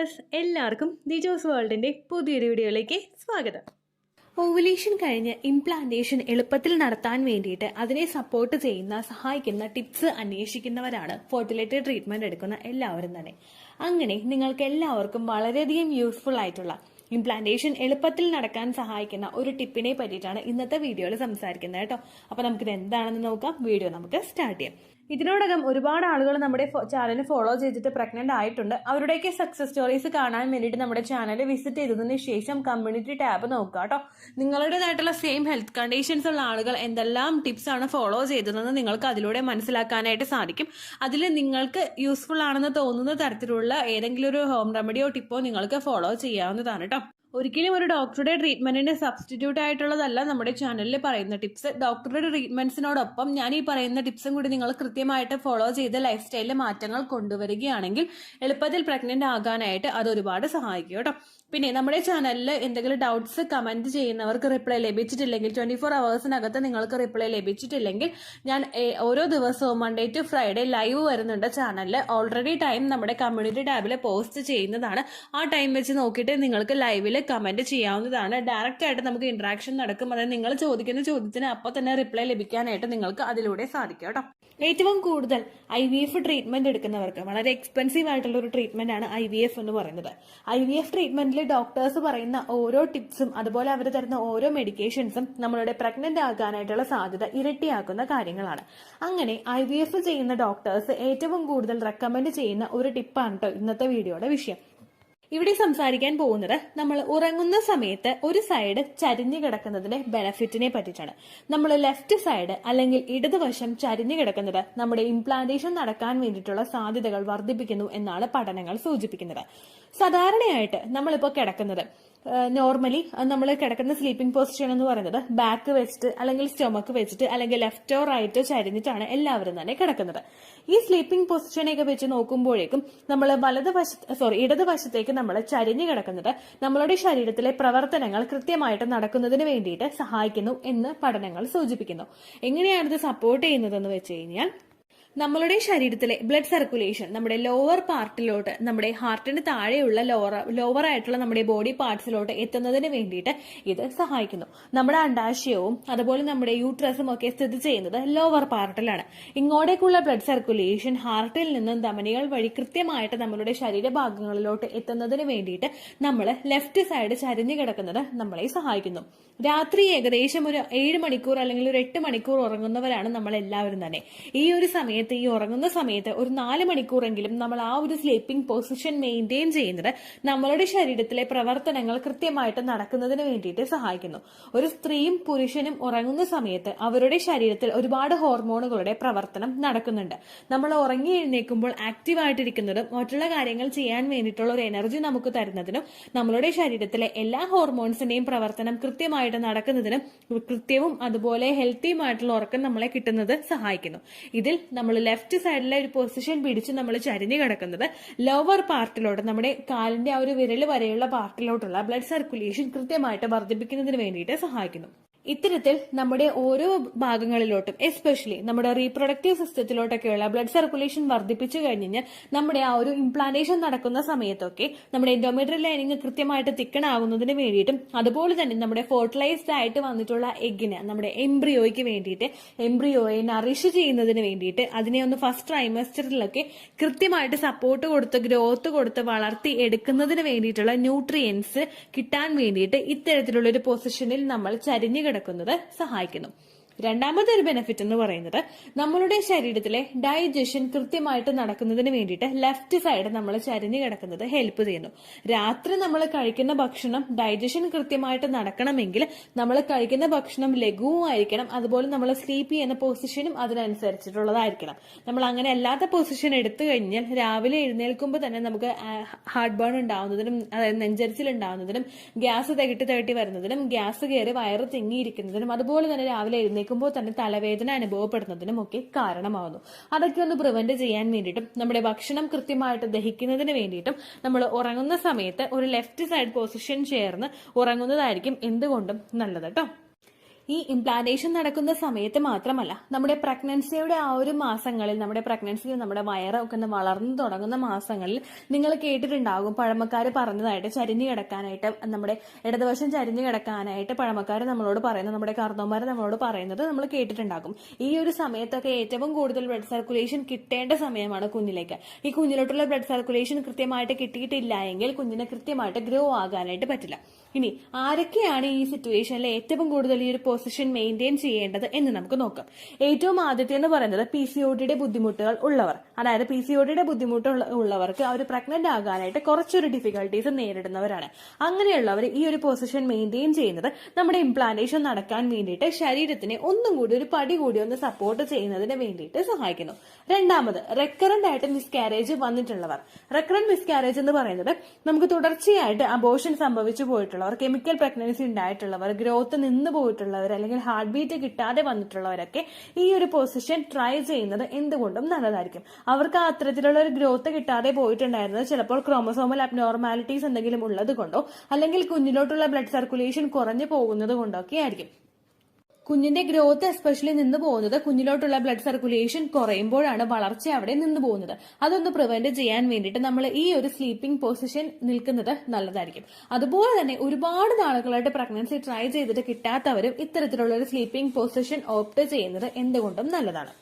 Viewers, എല്ലാവർക്കും ദിജോസ് വേൾഡിന്റെ പുതിയൊരു വീഡിയോയിലേക്ക് സ്വാഗതം. ഓവുലേഷൻ കഴിഞ്ഞ് ഇംപ്ലാന്റേഷൻ എളുപ്പത്തിൽ നടത്താൻ വേണ്ടിയിട്ട് അതിനെ സപ്പോർട്ട് ചെയ്യുന്ന സഹായിക്കുന്ന ടിപ്സ് അന്വേഷിക്കുന്നവരാണ് ഫെർട്ടിലിറ്റി ട്രീറ്റ്മെന്റ് എടുക്കുന്ന എല്ലാവരും തന്നെ. അങ്ങനെ നിങ്ങൾക്ക് എല്ലാവർക്കും വളരെയധികം യൂസ്ഫുൾ ആയിട്ടുള്ള ഇംപ്ലാന്റേഷൻ എളുപ്പത്തിൽ നടക്കാൻ സഹായിക്കുന്ന ഒരു ടിപ്പിനെ പറ്റിയിട്ടാണ് ഇന്നത്തെ വീഡിയോയിൽ സംസാരിക്കുന്നത് കേട്ടോ. അപ്പൊ നമുക്കിത് എന്താണെന്ന് നോക്കാം. വീഡിയോ നമുക്ക് സ്റ്റാർട്ട് ചെയ്യാം. ഇതിനോടകം ഒരുപാട് ആളുകൾ നമ്മുടെ ചാനൽ ഫോളോ ചെയ്തിട്ട് പ്രഗ്നന്റ് ആയിട്ടുണ്ട്. അവരുടെയൊക്കെ സക്സസ് സ്റ്റോറീസ് കാണാൻ വേണ്ടിയിട്ട് നമ്മുടെ ചാനൽ വിസിറ്റ് ചെയ്തതിന് ശേഷം കമ്മ്യൂണിറ്റി ടാബ് നോക്കുക കേട്ടോ. നിങ്ങളുടേതായിട്ടുള്ള സെയിം ഹെൽത്ത് കണ്ടീഷൻസ് ഉള്ള ആളുകൾ എന്തെല്ലാം ടിപ്സ് ആണ് ഫോളോ ചെയ്തതെന്ന് നിങ്ങൾക്ക് അതിലൂടെ മനസ്സിലാക്കാനായിട്ട് സാധിക്കും. അതിൽ നിങ്ങൾക്ക് യൂസ്ഫുൾ ആണെന്ന് തോന്നുന്ന തരത്തിലുള്ള ഏതെങ്കിലും ഒരു ഹോം റെമഡിയോ ടിപ്പോ നിങ്ങൾക്ക് ഫോളോ ചെയ്യാവുന്നതാണ് കേട്ടോ. ഒരിക്കലും ഒരു ഡോക്ടറുടെ ട്രീറ്റ്മെന്റിന് സബ്സ്റ്റിറ്റ്യൂട്ട് ആയിട്ടുള്ളതല്ല നമ്മുടെ ചാനലിൽ പറയുന്ന ടിപ്സ്. ഡോക്ടറുടെ ട്രീറ്റ്മെന്റ്സിനോടൊപ്പം ഞാൻ ഈ പറയുന്ന ടിപ്സും കൂടി നിങ്ങൾ കൃത്യമായിട്ട് ഫോളോ ചെയ്ത് ലൈഫ് സ്റ്റൈലിൽ മാറ്റങ്ങൾ കൊണ്ടുവരികയാണെങ്കിൽ എളുപ്പത്തിൽ പ്രഗ്നന്റ് ആകാനായിട്ട് അത് ഒരുപാട് സഹായിക്കും കേട്ടോ. പിന്നെ നമ്മുടെ ചാനലിൽ എന്തെങ്കിലും ഡൗട്ട്സ് കമന്റ് ചെയ്യുന്നവർക്ക് റിപ്ലൈ ലഭിച്ചിട്ടില്ലെങ്കിൽ 24 അവേഴ്സിനകത്ത് നിങ്ങൾക്ക് റിപ്ലൈ ലഭിച്ചിട്ടില്ലെങ്കിൽ ഞാൻ ഓരോ ദിവസവും മൺഡേ ടു ഫ്രൈഡേ ലൈവ് വരുന്നുണ്ട് ചാനലിൽ. ഓൾറെഡി ടൈം നമ്മുടെ കമ്മ്യൂണിറ്റി ടാബിൽ പോസ്റ്റ് ചെയ്യുന്നതാണ്. ആ ടൈം വെച്ച് നോക്കിയിട്ട് നിങ്ങൾക്ക് ലൈവിൽ കമന്റ് ചെയ്യാവുന്നതാണ്. ഡയറക്റ്റ് ആയിട്ട് നമുക്ക് ഇന്ററാക്ഷൻ നടക്കും. അതായത് നിങ്ങൾ ചോദിക്കുന്ന ചോദ്യത്തിന് അപ്പോൾ തന്നെ റിപ്ലൈ ലഭിക്കാനായിട്ട് നിങ്ങൾക്ക് അതിലൂടെ സാധിക്കും കേട്ടോ. ഏറ്റവും കൂടുതൽ IVF ട്രീറ്റ്മെന്റ് എടുക്കുന്നവർക്ക് വളരെ എക്സ്പെൻസീവ് ആയിട്ടുള്ള ഒരു ട്രീറ്റ്മെന്റ് ആണ് IVF എന്ന് പറയുന്നത്. IVF ട്രീറ്റ്മെന്റിൽ ഡോക്ടേഴ്സ് പറയുന്ന ഓരോ ടിപ്സും അതുപോലെ അവർ തരുന്ന ഓരോ മെഡിക്കേഷൻസും നമ്മളുടെ പ്രഗ്നന്റ് ആകാനായിട്ടുള്ള സാധ്യത ഇരട്ടിയാക്കുന്ന കാര്യങ്ങളാണ്. അങ്ങനെ IVF ചെയ്യുന്ന ഡോക്ടേഴ്സ് ഏറ്റവും കൂടുതൽ റെക്കമെൻഡ് ചെയ്യുന്ന ഒരു ടിപ്പാണ് കേട്ടോ ഇന്നത്തെ വീഡിയോയുടെ വിഷയം. ഇവിടെ സംസാരിക്കാൻ പോകുന്നത് നമ്മൾ ഉറങ്ങുന്ന സമയത്ത് ഒരു സൈഡ് ചരിഞ്ഞു കിടക്കുന്നതിന്റെ ബെനഫിറ്റിനെ പറ്റിയിട്ടാണ്. നമ്മൾ ലെഫ്റ്റ് സൈഡ് അല്ലെങ്കിൽ ഇടതുവശം ചരിഞ്ഞു കിടക്കുന്നത് നമ്മുടെ ഇംപ്ലാന്റേഷൻ നടക്കാൻ വേണ്ടിയിട്ടുള്ള സാധ്യതകൾ വർദ്ധിപ്പിക്കുന്നു എന്നാണ് പഠനങ്ങൾ സൂചിപ്പിക്കുന്നത്. സാധാരണയായിട്ട് നമ്മളിപ്പോ കിടക്കുന്നത് നോർമലി നമ്മൾ കിടക്കുന്ന സ്ലീപ്പിംഗ് പൊസിഷൻ എന്ന് പറയുന്നത് ബാക്ക് വെച്ചിട്ട് അല്ലെങ്കിൽ സ്റ്റൊമക്ക് വെച്ചിട്ട് അല്ലെങ്കിൽ ലെഫ്റ്റോ റൈറ്റോ ചരിഞ്ഞിട്ടാണ് എല്ലാവരും തന്നെ കിടക്കുന്നത്. ഈ സ്ലീപ്പിംഗ് പൊസിഷനൊക്കെ വെച്ച് നോക്കുമ്പോഴേക്കും നമ്മൾ ഇടതുവശത്തേക്ക് നമ്മൾ ചരിഞ്ഞു കിടക്കുന്നത് നമ്മളുടെ ശരീരത്തിലെ പ്രവർത്തനങ്ങൾ കൃത്യമായിട്ട് നടക്കുന്നതിന് വേണ്ടിയിട്ട് സഹായിക്കുന്നു എന്ന് പഠനങ്ങൾ സൂചിപ്പിക്കുന്നു. എങ്ങനെയാണ് ഇത് സപ്പോർട്ട് ചെയ്യുന്നതെന്ന് വെച്ച് കഴിഞ്ഞാൽ നമ്മളുടെ ശരീരത്തിലെ ബ്ലഡ് സർക്കുലേഷൻ നമ്മുടെ ലോവർ പാർട്ടിലോട്ട് നമ്മുടെ ഹാർട്ടിന് താഴെയുള്ള ലോവർ ആയിട്ടുള്ള നമ്മുടെ ബോഡി പാർട്സിലോട്ട് എത്തുന്നതിന് വേണ്ടിയിട്ട് ഇത് സഹായിക്കുന്നു. നമ്മുടെ അണ്ഡാശയവും അതുപോലെ നമ്മുടെ യൂട്രസും ഒക്കെ സ്ഥിതി ചെയ്യുന്നത് ലോവർ പാർട്ടിലാണ്. ഇങ്ങോട്ടേക്കുള്ള ബ്ലഡ് സർക്കുലേഷൻ ഹാർട്ടിൽ നിന്നും ധമനികൾ വഴി കൃത്യമായിട്ട് നമ്മളുടെ ശരീരഭാഗങ്ങളിലോട്ട് എത്തുന്നതിന് വേണ്ടിയിട്ട് നമ്മൾ ലെഫ്റ്റ് സൈഡ് ചരിഞ്ഞു കിടക്കുന്നത് നമ്മളെ സഹായിക്കുന്നു. രാത്രി ഏകദേശം ഒരു 7 മണിക്കൂർ അല്ലെങ്കിൽ ഒരു 8 മണിക്കൂർ ഉറങ്ങുന്നവരാണ് നമ്മൾ എല്ലാവരും തന്നെ. ഈ ഒരു ഈ ഉറങ്ങുന്ന സമയത്ത് ഒരു 4 മണിക്കൂറെങ്കിലും നമ്മൾ ആ ഒരു സ്ലീപ്പിംഗ് പൊസിഷൻ മെയിൻറ്റെയിൻ ചെയ്യുന്നത് നമ്മളുടെ ശരീരത്തിലെ പ്രവർത്തനങ്ങൾ കൃത്യമായിട്ട് നടക്കുന്നതിന് വേണ്ടിയിട്ട് സഹായിക്കുന്നു. ഒരു സ്ത്രീയും പുരുഷനും ഉറങ്ങുന്ന സമയത്ത് അവരുടെ ശരീരത്തിൽ ഒരുപാട് ഹോർമോണുകളുടെ പ്രവർത്തനം നടക്കുന്നുണ്ട്. നമ്മൾ ഉറങ്ങി എഴുന്നേൽക്കുമ്പോൾ ആക്റ്റീവായിട്ടിരിക്കുന്നതും മറ്റുള്ള കാര്യങ്ങൾ ചെയ്യാൻ വേണ്ടിയിട്ടുള്ള ഒരു എനർജി നമുക്ക് തരുന്നതിനും നമ്മളുടെ ശരീരത്തിലെ എല്ലാ ഹോർമോൺസിന്റെയും പ്രവർത്തനം കൃത്യമായിട്ട് നടക്കുന്നതിനും കൃത്യവും അതുപോലെ ഹെൽത്തിയുമായിട്ടുള്ള ഉറക്കം നമ്മളെ കിട്ടുന്നത് സഹായിക്കുന്നു. ഇതിൽ നമ്മൾ ലെഫ്റ്റ് സൈഡിലെ ഒരു പൊസിഷൻ പിടിച്ച് നമ്മൾ ചരിഞ്ഞു കിടക്കുന്നത് ലോവർ പാർട്ടിലോട്ട് നമ്മുടെ കാലിന്റെ ആ ഒരു വിരൽ വരെയുള്ള പാർട്ടിലോട്ടുള്ള ബ്ലഡ് സർക്കുലേഷൻ കൃത്യമായിട്ട് വർദ്ധിപ്പിക്കുന്നതിന് വേണ്ടിയിട്ട് സഹായിക്കുന്നു. ഇത്തരത്തിൽ നമ്മുടെ ഓരോ ഭാഗങ്ങളിലോട്ടും എസ്പെഷ്യലി നമ്മുടെ റീപ്രൊഡക്റ്റീവ് സിസ്റ്റത്തിലോട്ടൊക്കെയുള്ള ബ്ലഡ് സർക്കുലേഷൻ വർദ്ധിപ്പിച്ചു കഴിഞ്ഞാൽ നമ്മുടെ ആ ഒരു ഇംപ്ലാന്റേഷൻ നടക്കുന്ന സമയത്തൊക്കെ നമ്മുടെ എൻഡോമെട്രിയൽ ലൈനിങ് കൃത്യമായിട്ട് തിക്കണാകുന്നതിന് വേണ്ടിയിട്ടും അതുപോലെ തന്നെ നമ്മുടെ ഫെർട്ടിലൈസ്ഡ് ആയിട്ട് വന്നിട്ടുള്ള എഗ്ഗിന് നമ്മുടെ എംബ്രിയോയ്ക്ക് വേണ്ടിയിട്ട് എംബ്രിയോയെ നറിഷ് ചെയ്യുന്നതിന് വേണ്ടിയിട്ട് അതിനെ ഒന്ന് ഫസ്റ്റ് ട്രൈമസ്റ്ററിലൊക്കെ കൃത്യമായിട്ട് സപ്പോർട്ട് കൊടുത്ത് ഗ്രോത്ത് കൊടുത്ത് വളർത്തി എടുക്കുന്നതിന് വേണ്ടിയിട്ടുള്ള ന്യൂട്രിയൻസ് കിട്ടാൻ വേണ്ടിയിട്ട് ഇത്തരത്തിലുള്ള ഒരു പൊസിഷനിൽ നമ്മൾ ചരിഞ്ഞു കിടക്കുന്നത് സഹായിക്കുന്നു. രണ്ടാമത്തെ ഒരു ബെനിഫിറ്റ് എന്ന് പറയുന്നത് നമ്മളുടെ ശരീരത്തിലെ ഡൈജഷൻ കൃത്യമായിട്ട് നടക്കുന്നതിന് വേണ്ടിയിട്ട് ലെഫ്റ്റ് സൈഡ് നമ്മൾ ചരിഞ്ഞു കിടക്കുന്നത് ഹെൽപ്പ് ചെയ്യുന്നു. രാത്രി നമ്മൾ കഴിക്കുന്ന ഭക്ഷണം ഡൈജഷൻ കൃത്യമായിട്ട് നടക്കണമെങ്കിൽ നമ്മൾ കഴിക്കുന്ന ഭക്ഷണം ലഘുവായിരിക്കണം. അതുപോലെ നമ്മൾ സ്ലീപ്പ് ചെയ്യുന്ന പൊസിഷനും അതിനനുസരിച്ചിട്ടുള്ളതായിരിക്കണം. നമ്മൾ അങ്ങനെ അല്ലാത്ത പൊസിഷൻ എടുത്തു കഴിഞ്ഞാൽ രാവിലെ എഴുന്നേൽക്കുമ്പോൾ തന്നെ നമുക്ക് ഹാർട്ട് ബേൺ ഉണ്ടാവുന്നതിനും അതായത് നെഞ്ചരിച്ചിൽ ഉണ്ടാവുന്നതിനും ഗ്യാസ് തികട്ടി വരുന്നതിനും ഗ്യാസ് കയറി വയറ് തിങ്ങിയിരിക്കുന്നതിനും അതുപോലെ തന്നെ രാവിലെ എഴുന്നേൽക്കുമ്പോൾ തന്നെ തലവേദന അനുഭവപ്പെടുന്നതിനും ഒക്കെ കാരണമാവുന്നു. അതൊക്കെ ഒന്ന് പ്രിവെന്റ് ചെയ്യാൻ വേണ്ടിയിട്ടും നമ്മുടെ ഭക്ഷണം കൃത്യമായിട്ട് ദഹിക്കുന്നതിന് വേണ്ടിയിട്ടും നമ്മൾ ഉറങ്ങുന്ന സമയത്ത് ഒരു ലെഫ്റ്റ് സൈഡ് പൊസിഷൻ ചേർന്ന് ഉറങ്ങുന്നതായിരിക്കും എന്തുകൊണ്ടും നല്ലത് കേട്ടോ. ഈ ഇംപ്ലാന്റേഷൻ നടക്കുന്ന സമയത്ത് മാത്രമല്ല, നമ്മുടെ പ്രഗ്നൻസിയുടെ ആ ഒരു മാസങ്ങളിൽ, നമ്മുടെ പ്രഗ്നൻസി നമ്മുടെ വയറൊക്കെ ഒന്ന് വളർന്നു തുടങ്ങുന്ന മാസങ്ങളിൽ നിങ്ങൾ കേട്ടിട്ടുണ്ടാകും പഴമക്കാർ പറഞ്ഞതായിട്ട് ചരിഞ്ഞു കിടക്കാനായിട്ട്, നമ്മുടെ ഇടതുവശം ചരിഞ്ഞു കിടക്കാനായിട്ട് പഴമക്കാർ നമ്മളോട് പറയുന്നത്, നമ്മുടെ കാർന്നോമാർ നമ്മളോട് പറയുന്നത് നമ്മൾ കേട്ടിട്ടുണ്ടാകും. ഈ ഒരു സമയത്തൊക്കെ ഏറ്റവും കൂടുതൽ ബ്ലഡ് സർക്കുലേഷൻ കിട്ടേണ്ട സമയമാണ് കുഞ്ഞിലേക്ക്. ഈ കുഞ്ഞിലോട്ടുള്ള ബ്ലഡ് സർക്കുലേഷൻ കൃത്യമായിട്ട് കിട്ടിയിട്ടില്ല എങ്കിൽ കുഞ്ഞിനെ കൃത്യമായിട്ട് ഗ്രോ ആകാനായിട്ട് പറ്റില്ല. ഇനി ആരൊക്കെയാണ് ഈ സിറ്റുവേഷനിൽ ഏറ്റവും കൂടുതൽ ഈ ഒരു പൊസിഷൻ മെയിൻറ്റെയിൻ ചെയ്യേണ്ടത് എന്ന് നമുക്ക് നോക്കാം. ഏറ്റവും ആദ്യത്തെ എന്ന് പറയുന്നത് PCODയുടെ ബുദ്ധിമുട്ടുകൾ ഉള്ളവർ. അതായത് PCODയുടെ ബുദ്ധിമുട്ടുള്ള ഉള്ളവർക്ക് അവർ പ്രഗ്നന്റ് ആകാനായിട്ട് കുറച്ചൊരു ഡിഫിക്കൽട്ടീസ് നേരിടുന്നവരാണ്. അങ്ങനെയുള്ളവർ ഈ ഒരു പൊസിഷൻ മെയിൻറ്റെയിൻ ചെയ്യുന്നത് നമ്മുടെ ഇംപ്ലാന്റേഷൻ നടക്കാൻ വേണ്ടിയിട്ട് ശരീരത്തിനെ ഒന്നും കൂടി ഒരു പടി കൂടി ഒന്ന് സപ്പോർട്ട് ചെയ്യുന്നതിന് വേണ്ടിയിട്ട് സഹായിക്കുന്നു. രണ്ടാമത്, റെക്കറന്റ് ആയിട്ട് മിസ്കാരേജ് വന്നിട്ടുള്ളവർ. റെക്കറന്റ് മിസ്കാരേജ് എന്ന് പറയുന്നത് നമുക്ക് തുടർച്ചയായിട്ട് അബോർഷൻ സംഭവിച്ചു പോയിട്ടുള്ളവർ, കെമിക്കൽ പ്രഗ്നൻസി ഉണ്ടായിട്ടുള്ളവർ, ഗ്രോത്ത് നിന്ന് പോയിട്ടുള്ളവർ, അല്ലെങ്കിൽ ഹാർട്ട് ബീറ്റ് കിട്ടാതെ വന്നിട്ടുള്ളവരൊക്കെ ഈ ഒരു പൊസിഷൻ ട്രൈ ചെയ്യുന്നത് എന്തുകൊണ്ടും നല്ലതായിരിക്കും. അവർക്ക് അത്തരത്തിലുള്ള ഒരു ഗ്രോത്ത് കിട്ടാതെ പോയിട്ടുണ്ടായിരുന്നത് ചിലപ്പോൾ ക്രോമസോമൽ അബ്നോർമാലിറ്റീസ് എന്തെങ്കിലും ഉള്ളത് കൊണ്ടോ അല്ലെങ്കിൽ കുഞ്ഞിലോട്ടുള്ള ബ്ലഡ് സർക്കുലേഷൻ കുറഞ്ഞു പോകുന്നത് കൊണ്ടൊക്കെ ആയിരിക്കും. കുഞ്ഞിന്റെ ഗ്രോത്ത് എസ്പെഷ്യലി നിന്ന് പോകുന്നത് കുഞ്ഞിലോട്ടുള്ള ബ്ലഡ് സർക്കുലേഷൻ കുറയുമ്പോഴാണ് വളർച്ച അവിടെ നിന്ന് പോകുന്നത്. അതൊന്ന് പ്രിവെന്റ് ചെയ്യാൻ വേണ്ടിയിട്ട് നമ്മൾ ഈ ഒരു സ്ലീപ്പിംഗ് പൊസിഷൻ നിൽക്കുന്നത് നല്ലതായിരിക്കും. അതുപോലെ തന്നെ ഒരുപാട് നാളുകളായിട്ട് പ്രഗ്നൻസി ട്രൈ ചെയ്തിട്ട് കിട്ടാത്തവരും ഇത്തരത്തിലുള്ള ഒരു സ്ലീപ്പിംഗ് പൊസിഷൻ ഓപ്റ്റ് ചെയ്യുന്നത് എന്തുകൊണ്ടും നല്ലതാണ്.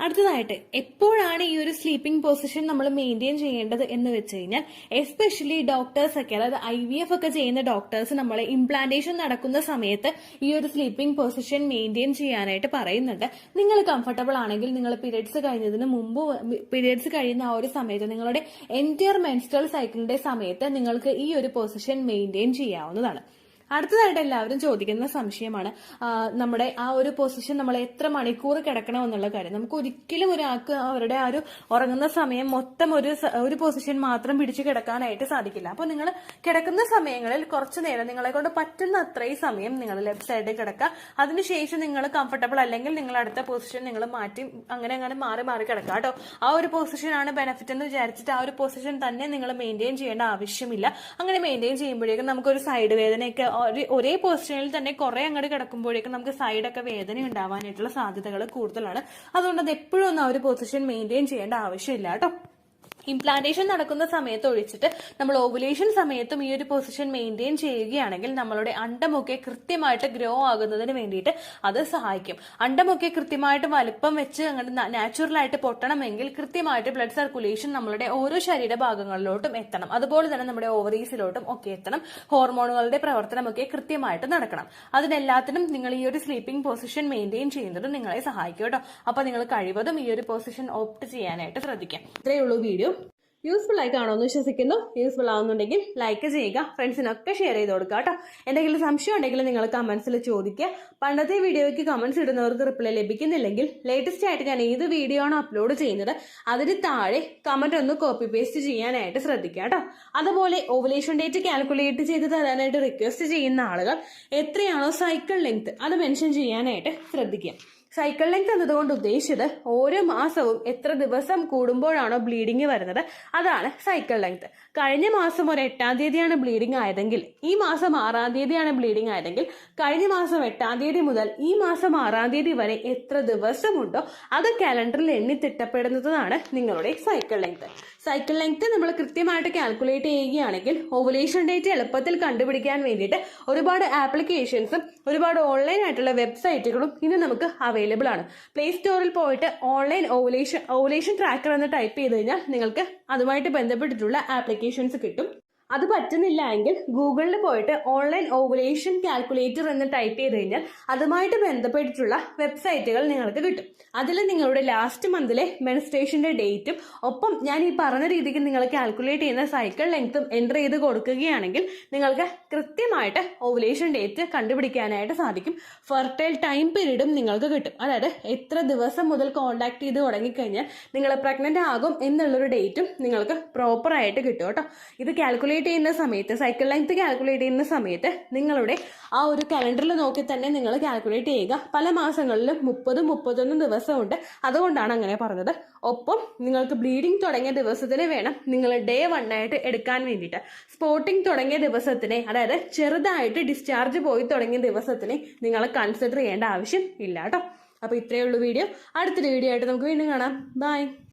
അടുത്തതായിട്ട്, എപ്പോഴാണ് ഈ ഒരു സ്ലീപ്പിംഗ് പൊസിഷൻ നമ്മൾ മെയിൻറ്റെയിൻ ചെയ്യേണ്ടത് എന്ന് വെച്ച് കഴിഞ്ഞാൽ, എസ്പെഷ്യലി ഡോക്ടേഴ്സ് ഒക്കെ, അതായത് IVF ഒക്കെ ചെയ്യുന്ന ഡോക്ടേഴ്സ് നമ്മളെ ഇംപ്ലാന്റേഷൻ നടക്കുന്ന സമയത്ത് ഈ ഒരു സ്ലീപ്പിംഗ് പൊസിഷൻ മെയിൻറ്റെയിൻ ചെയ്യാനായിട്ട് പറയുന്നുണ്ട്. നിങ്ങൾ കംഫർട്ടബിൾ ആണെങ്കിൽ നിങ്ങൾ പീരിയഡ്സ് കഴിഞ്ഞതിന് മുമ്പ്, പീരിയഡ്സ് കഴിയുന്ന ആ ഒരു സമയത്ത്, നിങ്ങളുടെ എൻറ്റയർ മെൻസ്ട്രൽ സൈക്കിളിന്റെ സമയത്ത് നിങ്ങൾക്ക് ഈ ഒരു പൊസിഷൻ മെയിൻറ്റെയിൻ ചെയ്യാവുന്നതാണ്. അടുത്തതായിട്ട് എല്ലാവരും ചോദിക്കുന്ന സംശയമാണ് നമ്മുടെ ആ ഒരു പൊസിഷൻ നമ്മൾ എത്ര മണിക്കൂർ കിടക്കണം എന്നുള്ള കാര്യം. നമുക്ക് ഒരിക്കലും ഒരാൾക്ക് അവരുടെ ആ ഒരു ഉറങ്ങുന്ന സമയം മൊത്തം ഒരു പൊസിഷൻ മാത്രം പിടിച്ചു കിടക്കാനായിട്ട് സാധിക്കില്ല. അപ്പോൾ നിങ്ങൾ കിടക്കുന്ന സമയങ്ങളിൽ കുറച്ചു നേരം നിങ്ങളെ കൊണ്ട് പറ്റുന്ന അത്രയും സമയം നിങ്ങൾ ലെഫ്റ്റ് സൈഡിൽ കിടക്കുക. അതിനുശേഷം നിങ്ങൾ കംഫർട്ടബിൾ അല്ലെങ്കിൽ നിങ്ങൾ അടുത്ത പൊസിഷൻ നിങ്ങൾ മാറ്റി അങ്ങനെ മാറി മാറി കിടക്കുക കേട്ടോ. ആ ഒരു പൊസിഷനാണ് ബെനിഫിറ്റ് എന്ന് വിചാരിച്ചിട്ട് ആ ഒരു പൊസിഷൻ തന്നെ നിങ്ങൾ മെയിൻറ്റെയിൻ ചെയ്യേണ്ട ആവശ്യമില്ല. അങ്ങനെ മെയിൻറ്റെയിൻ ചെയ്യുമ്പോഴേക്കും നമുക്കൊരു സൈഡ് വേദനയൊക്കെ ഒരേ പൊസിഷനിൽ തന്നെ കുറെ അങ്ങോട്ട് കിടക്കുമ്പോഴേക്കും നമുക്ക് സൈഡൊക്കെ വേദന ഉണ്ടാവാനായിട്ടുള്ള സാധ്യതകൾ കൂടുതലാണ്. അതുകൊണ്ട് അത് എപ്പോഴും ഒന്നും ആ ഒരു പൊസിഷൻ മെയിൻറ്റെയിൻ ചെയ്യേണ്ട ആവശ്യമില്ല കേട്ടോ. ഇംപ്ലാന്റേഷൻ നടക്കുന്ന സമയത്ത് ഒഴിച്ചിട്ട് നമ്മൾ ഓവുലേഷൻ സമയത്തും ഈ ഒരു പൊസിഷൻ മെയിൻറ്റെയിൻ ചെയ്യുകയാണെങ്കിൽ നമ്മളുടെ അണ്ടമൊക്കെ കൃത്യമായിട്ട് ഗ്രോ ആകുന്നതിന് വേണ്ടിയിട്ട് അത് സഹായിക്കും. അണ്ടമൊക്കെ കൃത്യമായിട്ട് വലുപ്പം വെച്ച് അങ്ങോട്ട് നാച്ചുറലായിട്ട് പൊട്ടണമെങ്കിൽ കൃത്യമായിട്ട് ബ്ലഡ് സർക്കുലേഷൻ നമ്മളുടെ ഓരോ ശരീരഭാഗങ്ങളിലോട്ടും എത്തണം. അതുപോലെ തന്നെ നമ്മുടെ ഓവറീസിലോട്ടും ഒക്കെ എത്തണം. ഹോർമോണുകളുടെ പ്രവർത്തനമൊക്കെ കൃത്യമായിട്ട് നടക്കണം. അതിനെല്ലാത്തിനും നിങ്ങൾ ഈ ഒരു സ്ലീപ്പിംഗ് പൊസിഷൻ മെയിൻറ്റെയിൻ ചെയ്യുന്നത് നിങ്ങളെ സഹായിക്കും കേട്ടോ. അപ്പൊ നിങ്ങൾ കഴിവതും ഈ ഒരു പൊസിഷൻ ഓപ്റ്റ് ചെയ്യാനായിട്ട് ശ്രദ്ധിക്കാം. ഇത്രയേ ഉള്ളൂ വീഡിയോ. യൂസ്ഫുൾ ആയി കാണുമെന്ന് വിശ്വസിക്കുന്നു. യൂസ്ഫുൾ ആവുന്നുണ്ടെങ്കിൽ ലൈക്ക് ചെയ്യുക, ഫ്രണ്ട്സിനൊക്കെ ഷെയർ ചെയ്ത് കൊടുക്കുക കേട്ടോ. എന്തെങ്കിലും സംശയം ഉണ്ടെങ്കിൽ നിങ്ങൾ കമന്റ്സിൽ ചോദിക്കുക. പണ്ടത്തെ വീഡിയോയ്ക്ക് കമന്റ്സ് ഇടുന്നവർക്ക് റിപ്ലൈ ലഭിക്കുന്നില്ലെങ്കിൽ ലേറ്റസ്റ്റ് ആയിട്ട് ഞാൻ ഏത് വീഡിയോ ആണ് അപ്ലോഡ് ചെയ്യുന്നത് അതിന് താഴെ കമന്റ് ഒന്ന് കോപ്പി പേസ്റ്റ് ചെയ്യാനായിട്ട് ശ്രദ്ധിക്കുക കേട്ടോ. അതുപോലെ ഓവുലേഷൻ ഡേറ്റ് കാൽക്കുലേറ്റ് ചെയ്ത് തരാനായിട്ട് റിക്വസ്റ്റ് ചെയ്യുന്ന ആളുകൾ എത്രയാണോ സൈക്കിൾ ലെങ്ത് അത് മെൻഷൻ ചെയ്യാനായിട്ട് ശ്രദ്ധിക്കുക. സൈക്കിൾ ലെങ്ത് എന്നതുകൊണ്ട് ഉദ്ദേശിച്ചത് ഓരോ മാസവും എത്ര ദിവസം കൂടുമ്പോഴാണോ ബ്ലീഡിങ് വരുന്നത് അതാണ് സൈക്കിൾ ലെങ്ത്. കഴിഞ്ഞ മാസം ഒരു 8-ാം തീയതിയാണ് ബ്ലീഡിങ് ആയതെങ്കിൽ ഈ മാസം 6-ാം തീയതിയാണ് ബ്ലീഡിങ് ആയതെങ്കിൽ കഴിഞ്ഞ മാസം 8-ാം തീയതി മുതൽ ഈ മാസം 6-ാം തീയതി വരെ എത്ര ദിവസമുണ്ടോ അത് കാലണ്ടറിൽ എണ്ണി തിട്ടപ്പെടുന്നതാണ് നിങ്ങളുടെ സൈക്കിൾ ലെങ്ത്. സൈക്കിൾ ലെങ്ത് നമ്മൾ കൃത്യമായിട്ട് കാൽക്കുലേറ്റ് ചെയ്യുകയാണെങ്കിൽ ഓവുലേഷൻ ഡേറ്റ് എളുപ്പത്തിൽ കണ്ടുപിടിക്കാൻ വേണ്ടിയിട്ട് ഒരുപാട് ആപ്ലിക്കേഷൻസും ഒരുപാട് ഓൺലൈൻ ആയിട്ടുള്ള വെബ്സൈറ്റുകളും ഇന്ന് നമുക്ക് അവൈലബിൾ ആണ്. പ്ലേ സ്റ്റോറിൽ പോയിട്ട് ഓൺലൈൻ ഓവുലേഷൻ ട്രാക്കർ എന്ന് ടൈപ്പ് ചെയ്ത് കഴിഞ്ഞാൽ നിങ്ങൾക്ക് അതുമായിട്ട് ബന്ധപ്പെട്ടിട്ടുള്ള ആപ്ലിക്കേഷൻസ് കിട്ടും. അത് പറ്റുന്നില്ല എങ്കിൽ ഗൂഗിളിൽ പോയിട്ട് ഓൺലൈൻ ഓവുലേഷൻ കാൽക്കുലേറ്റർ എന്ന് ടൈപ്പ് ചെയ്ത് കഴിഞ്ഞാൽ അതുമായിട്ട് ബന്ധപ്പെട്ടിട്ടുള്ള വെബ്സൈറ്റുകൾ നിങ്ങൾക്ക് കിട്ടും. അതിൽ നിങ്ങളുടെ ലാസ്റ്റ് മന്തിലെ മെൻസ്ട്രേഷന്റെ ഡേറ്റും ഒപ്പം ഞാൻ ഈ പറഞ്ഞ രീതിക്ക് നിങ്ങൾ കാൽക്കുലേറ്റ് ചെയ്യുന്ന സൈക്കിൾ ലെങ്ത്തും എൻ്റർ ചെയ്ത് കൊടുക്കുകയാണെങ്കിൽ നിങ്ങൾക്ക് കൃത്യമായിട്ട് ഓവുലേഷൻ ഡേറ്റ് കണ്ടുപിടിക്കാനായിട്ട് സാധിക്കും. ഫെർട്ടൈൽ ടൈം പീരീഡും നിങ്ങൾക്ക് കിട്ടും. അതായത് എത്ര ദിവസം മുതൽ കോണ്ടാക്ട് ചെയ്ത് തുടങ്ങിക്കഴിഞ്ഞാൽ നിങ്ങൾ പ്രഗ്നന്റ് ആകും എന്നുള്ളൊരു ഡേറ്റും നിങ്ങൾക്ക് പ്രോപ്പറായിട്ട് കിട്ടും കേട്ടോ. ഇത് കാൽക്കുലേറ്റ് കാൽക്കുലേറ്റ് ചെയ്യുന്ന സമയത്ത്, സൈക്കിൾ ലെങ്ത് കാൽക്കുലേറ്റ് ചെയ്യുന്ന സമയത്ത് നിങ്ങളുടെ ആ ഒരു കലണ്ടറിൽ നോക്കി തന്നെ നിങ്ങൾ കാൽക്കുലേറ്റ് ചെയ്യുക. പല മാസങ്ങളിലും 30-31 ദിവസമുണ്ട്, അതുകൊണ്ടാണ് അങ്ങനെ പറഞ്ഞത്. ഒപ്പം നിങ്ങൾക്ക് ബ്ലീഡിങ് തുടങ്ങിയ ദിവസത്തിന് വേണം നിങ്ങൾ day 1 ആയിട്ട് എടുക്കാൻ വേണ്ടിയിട്ട്. സ്പോട്ടിങ് തുടങ്ങിയ ദിവസത്തിനെ, അതായത് ചെറുതായിട്ട് ഡിസ്ചാർജ് പോയി തുടങ്ങിയ ദിവസത്തിനെ നിങ്ങൾ കൺസിഡർ ചെയ്യേണ്ട ആവശ്യം ഇല്ല കേട്ടോ. അപ്പോൾ ഇത്രയേ ഉള്ളൂ വീഡിയോ. അടുത്തൊരു വീഡിയോ ആയിട്ട് നമുക്ക് വീണ്ടും കാണാം. ബൈ.